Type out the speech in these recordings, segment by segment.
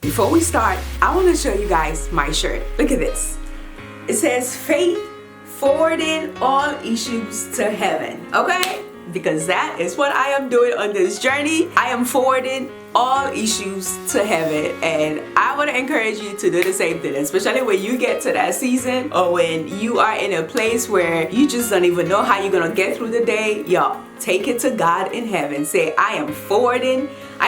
Before we start, I want to show you guys my shirt. Look at this. It says faith forwarding all issues to heaven. Okay? Because that is what I am doing on this journey. I am forwarding all issues to heaven, and I want to encourage you to do the same thing, especially when you get to that season or when you are in a place where you just don't even know how you're gonna get through the day. Y'all, take it to God in heaven. Say, I am forwarding, I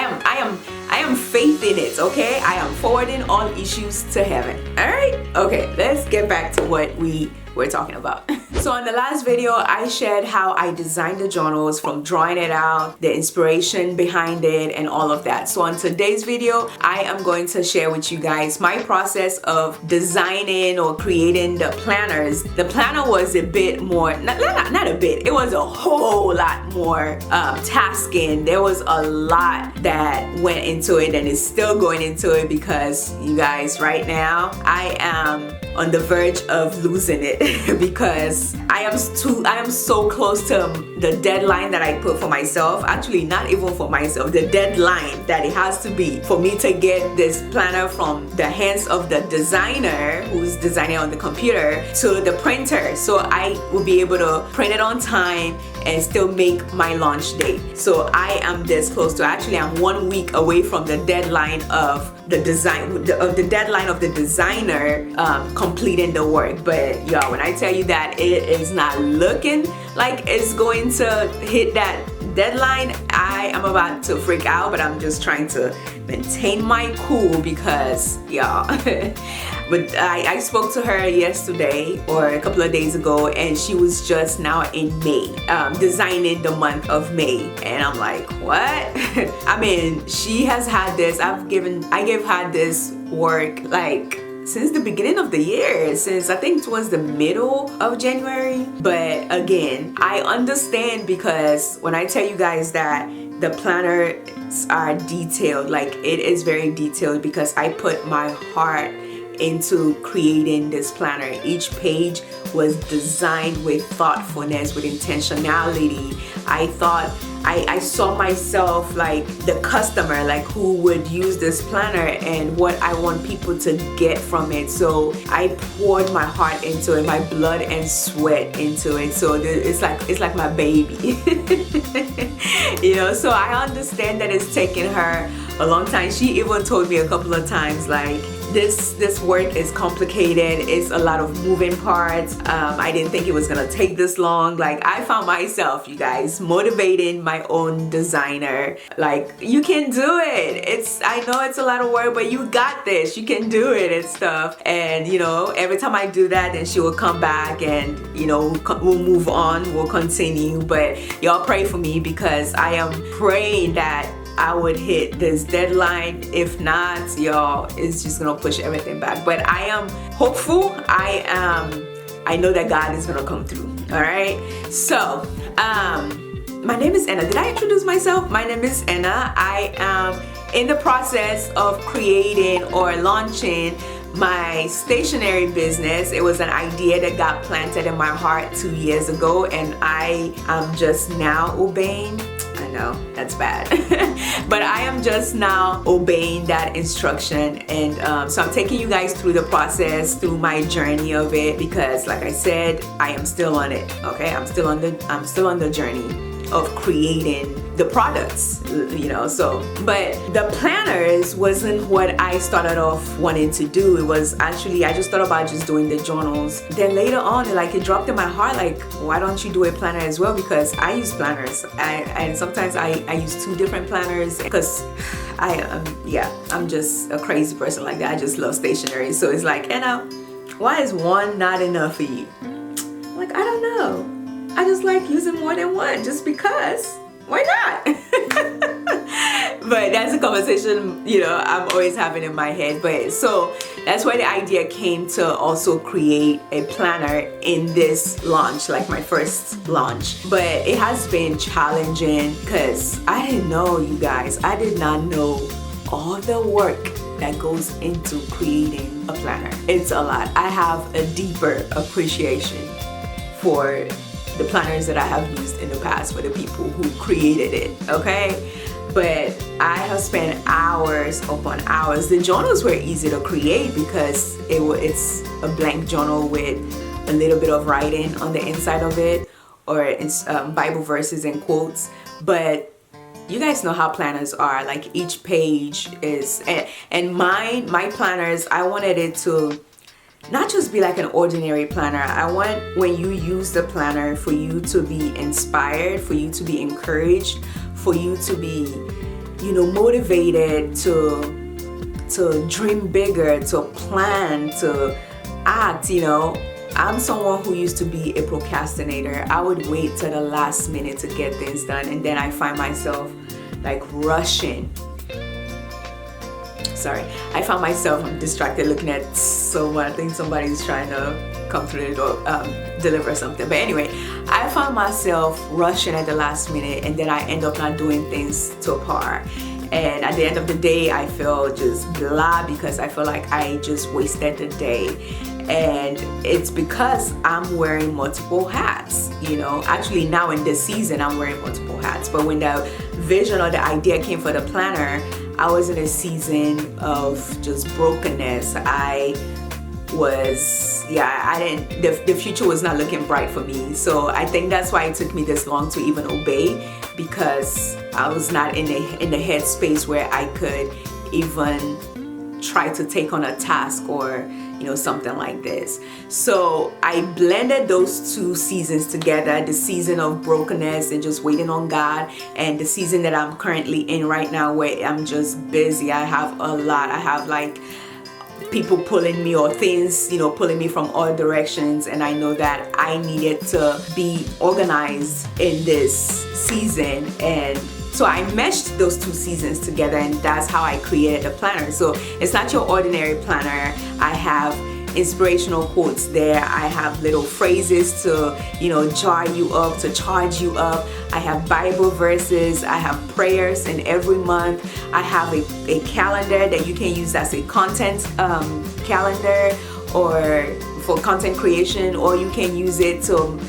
am faith in it, okay? I am forwarding all issues to heaven. Alright? Okay, let's get back to what we were talking about. So in the last video, I shared how I designed the journals, from drawing it out, the inspiration behind it, and all of that. So on today's video, I am going to share with you guys my process of designing or creating the planners. The planner was a bit more, not a bit, it was a whole lot more tasking. There was a lot that went into it and is still going into it, because you guys, right now, I am on the verge of losing it because I am so close to the deadline that I put for myself. Actually, not even for myself, the deadline that it has to be for me to get this planner from the hands of the designer who's designing on the computer to the printer, so I will be able to print it on time and still make my launch date. So I am this close to, actually I'm 1 week away from the deadline of the deadline of the designer completing the work. But y'all, when I tell you that it is not looking like it's going to hit that deadline, I am about to freak out, but I'm just trying to maintain my cool because y'all. But I spoke to her yesterday or a couple of days ago, and she was just now in May, designing the month of May, and I'm like, what? I mean, she has had this, I gave her this work like since the beginning of the year, since I think it was the middle of January. But again, I understand, because when I tell you guys that the planners are detailed, like it is very detailed, because I put my heart into creating this planner. Each page was designed with thoughtfulness, with intentionality. I saw myself like the customer, like who would use this planner and what I want people to get from it. So I poured my heart into it, my blood and sweat into it. So it's like my baby. You know, so I understand that it's taken her a long time. She even told me a couple of times, like, this work is complicated, it's a lot of moving parts. I didn't think it was gonna take this long. Like, I found myself, you guys, motivating my own designer, like, you can do it, I know it's a lot of work, but you got this, you can do it and stuff. And you know, every time I do that, then she will come back and, you know, we'll move on, we'll continue. But y'all pray for me, because I am praying that I would hit this deadline. If not, y'all, it's just gonna push everything back. But I am hopeful. I know that God is gonna come through. All right. So, my name is Anna. Did I introduce myself? My name is Anna. I am in the process of creating or launching my stationery business. It was an idea that got planted in my heart 2 years ago, and I am just now obeying. I know, that's bad. But I am just now obeying that instruction, and so I'm taking you guys through the process, through my journey of it, because like I said, I am still on it. Okay, I'm still on the journey of creating the products, you know. So, but the planners wasn't what I started off wanting to do. It was actually, I just thought about just doing the journals. Then later on, like, it dropped in my heart, like, why don't you do a planner as well? Because I use planners, and sometimes I use 2 different planners, because I'm just a crazy person like that. I just love stationery. So it's like, Anna, why is one not enough for you? Like, I don't know. I just like using more than one, just because. Why not? But that's a conversation, you know, I'm always having in my head. But so that's why the idea came to also create a planner in this launch, like my first launch. But it has been challenging, because I didn't know, you guys, I did not know all the work that goes into creating a planner. It's a lot. I have a deeper appreciation for the planners that I have used in the past, for the people who created it, okay? but I have spent hours upon hours. The journals were easy to create because it's a blank journal with a little bit of writing on the inside of it, or it's Bible verses and quotes. But you guys know how planners are, like each page is, and my planners, I wanted it to not just be like an ordinary planner. I want when you use the planner for you to be inspired, for you to be encouraged, for you to be, motivated to dream bigger, to plan, to act. I'm someone who used to be a procrastinator. I would wait till the last minute to get things done, and then I find myself like rushing. I'm distracted looking at someone. I think somebody's trying to come through the door, deliver something. But anyway, I found myself rushing at the last minute, and then I end up not doing things to par. And at the end of the day, I feel just blah, because I feel like I just wasted the day. And it's because I'm wearing multiple hats. Actually now in this season I'm wearing multiple hats, but when the vision or the idea came for the planner, I was in a season of just brokenness. The future was not looking bright for me. So I think that's why it took me this long to even obey, because I was not in the headspace where I could even try to take on a task or something like this. So I blended those two seasons together, the season of brokenness and just waiting on God, and the season that I'm currently in right now where I'm just busy. I have a lot. I have like people pulling me, or things pulling me from all directions, and I know that I needed to be organized in this season. And so I meshed those two seasons together, and that's how I created the planner. So it's not your ordinary planner. I have inspirational quotes there. I have little phrases to, jar you up, to charge you up. I have Bible verses. I have prayers, and every month I have a calendar that you can use as a content calendar, or for content creation, or you can use it to,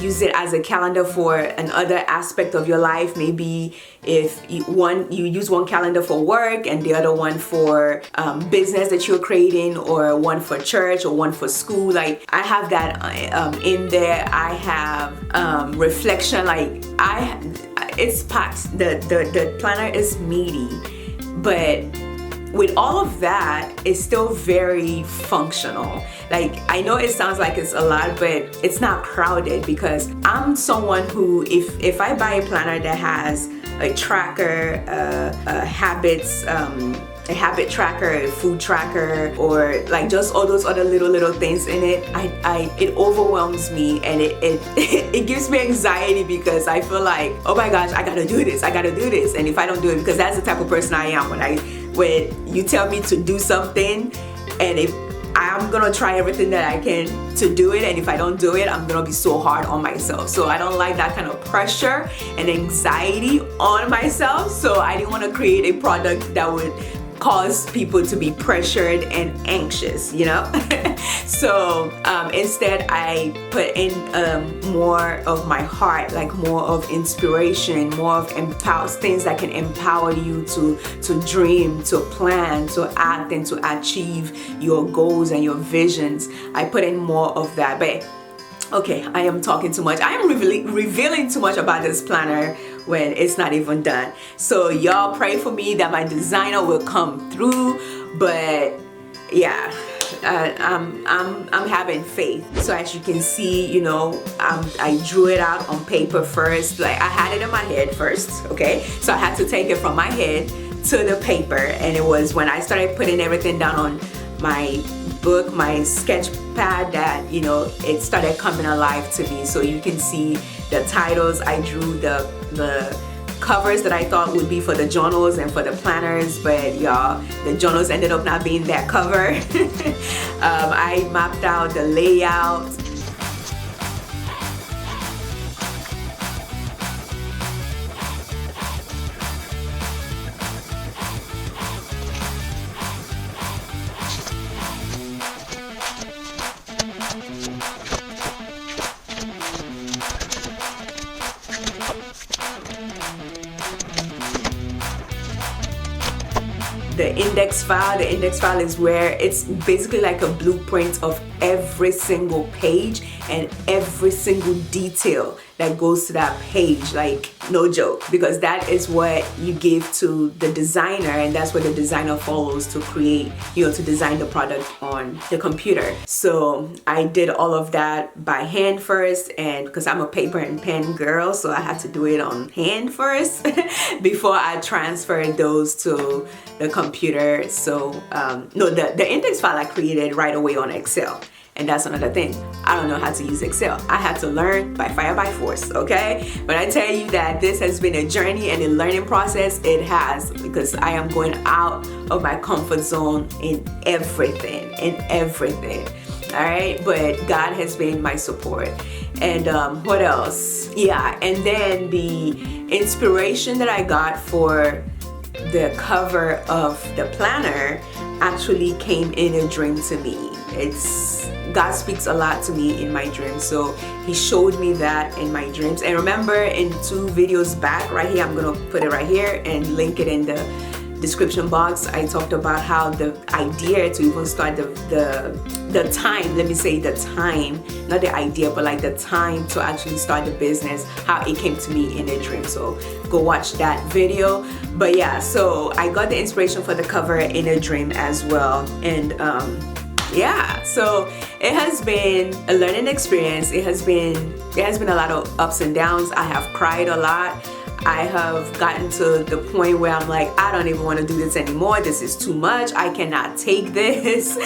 use it as a calendar for another aspect of your life. Maybe if you use one calendar for work and the other one for business that you're creating, or one for church, or one for school. Like I have that in there. I have reflection. Like it's packed. The planner is meaty, but with all of that, it's still very functional. Like, I know it sounds like it's a lot, but it's not crowded, because I'm someone who, if I buy a planner that has a tracker, a habit tracker, a food tracker, or like just all those other little things in it, it overwhelms me, and it gives me anxiety, because I feel like, oh my gosh, I gotta do this, and if I don't do it, because that's the type of person I am, when you tell me to do something, and if I'm gonna try everything that I can to do it, and if I don't do it, I'm gonna be so hard on myself. So I don't like that kind of pressure and anxiety on myself. So I didn't want to create a product that would cause people to be pressured and anxious, So instead I put in more of my heart, like more of inspiration, more of things that can empower you to dream, to plan, to act, and to achieve your goals and your visions. I put in more of that. But okay, I am talking too much. I am revealing too much about this planner when it's not even done. So y'all pray for me that my designer will come through. But yeah, I'm having faith. So as you can see, I drew it out on paper first. Like I had it in my head first, okay? So I had to take it from my head to the paper, and it was when I started putting everything down on my book, my sketch pad, that it started coming alive to me. So you can see the titles. I drew the covers that I thought would be for the journals and for the planners, but y'all, the journals ended up not being that cover. I mapped out the layout. the index file. The index file is where it's basically like a blueprint of every single page and every single detail that goes to that page, like no joke, because that is what you give to the designer, and that's what the designer follows to create, you know, to design the product on the computer. So I did all of that by hand first, and because I'm a paper and pen girl, so I had to do it on hand first before I transferred those to the computer. So no, the index file I created right away on Excel. And that's another thing. I don't know how to use Excel. I had to learn by fire by force, okay? But I tell you that this has been a journey and a learning process. It has, because I am going out of my comfort zone in everything, all right? But God has been my support. And what else? Yeah, and then the inspiration that I got for the cover of the planner actually came in a dream to me. God speaks a lot to me in my dreams, so he showed me that in my dreams. And remember, in 2 videos back, right here, I'm gonna put it right here and link it in the description box, I talked about how the idea to even start the time, let me say the time, not the idea, but like the time to actually start the business, how it came to me in a dream. So go watch that video. But yeah, so I got the inspiration for the cover in a dream as well. And yeah, so it has been a learning experience. It has been a lot of ups and downs. I have cried a lot. I have gotten to the point where I'm like, I don't even want to do this anymore. This is too much. I cannot take this.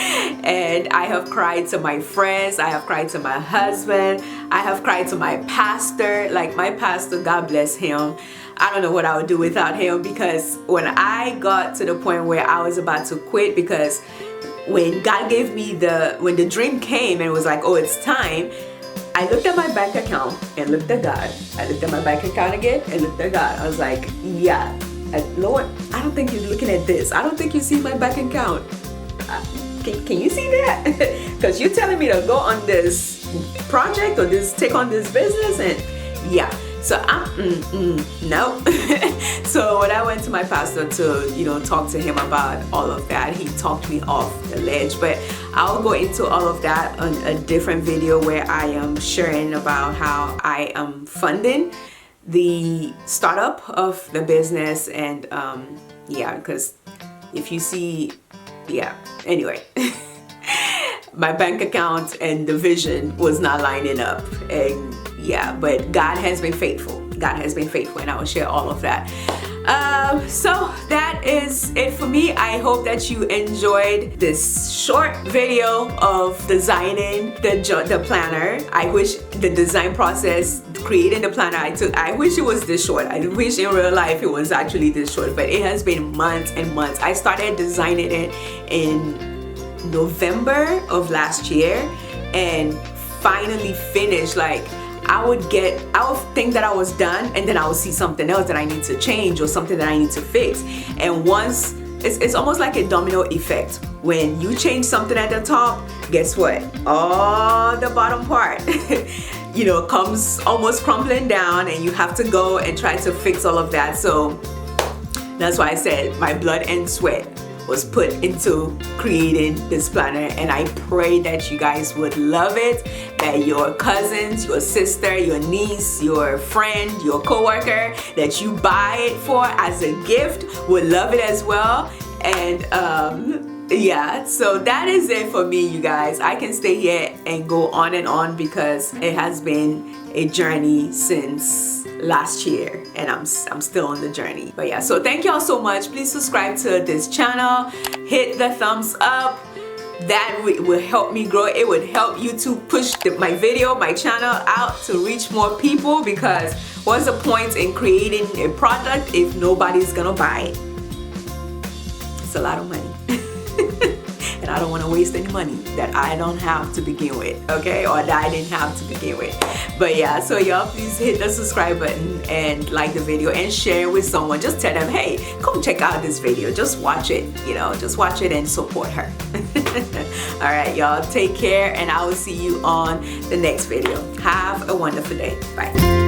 And I have cried to my friends. I have cried to my husband. I have cried to my pastor. Like my pastor, God bless him. I don't know what I would do without him, because when I got to the point where I was about to quit, because when God gave me when the dream came and it was like, oh, it's time, I looked at my bank account and looked at God. I looked at my bank account again and looked at God. I was like, yeah, Lord, I don't think you're looking at this. I don't think you see my bank account. Can you see that? Because you're telling me to go on this project or take on this business, and yeah. So no. So when I went to my pastor to, you know, talk to him about all of that, he talked me off the ledge. But I'll go into all of that on a different video where I am sharing about how I am funding the startup of the business. And yeah, because if you see, yeah, anyway. My bank account and the vision was not lining up, and yeah, but God has been faithful. God has been faithful, and I will share all of that. So that is it for me. I hope that you enjoyed this short video of designing the planner. I wish the design process, creating the planner I wish it was this short. I wish in real life it was actually this short, but it has been months and months. I started designing it in November of last year and finally finished. Like I would think that I was done, and then I would see something else that I need to change or something that I need to fix. And once it's almost like a domino effect. When you change something at the top, guess what? All the bottom part you know, comes almost crumbling down, and you have to go and try to fix all of that. So that's why I said my blood and sweat was put into creating this planner, and I pray that you guys would love it, that your cousins, your sister, your niece, your friend, your coworker that you buy it for as a gift would love it as well. And yeah, so that is it for me, you guys. I can stay here and go on and on because it has been a journey since last year, and I'm still on the journey. But yeah, so thank y'all so much. Please subscribe to this channel, hit the thumbs up. That will help me grow. It would help YouTube push my channel out to reach more people, because what's the point in creating a product if nobody's gonna buy it? It's a lot of money. And I don't want to waste any money that I don't have to begin with, okay? Or that I didn't have to begin with. But yeah, so y'all please hit the subscribe button and like the video and share it with someone. Just tell them, hey, come check out this video. Just watch it, you know, just watch it and support her. All right, y'all, take care, and I will see you on the next video. Have a wonderful day. Bye.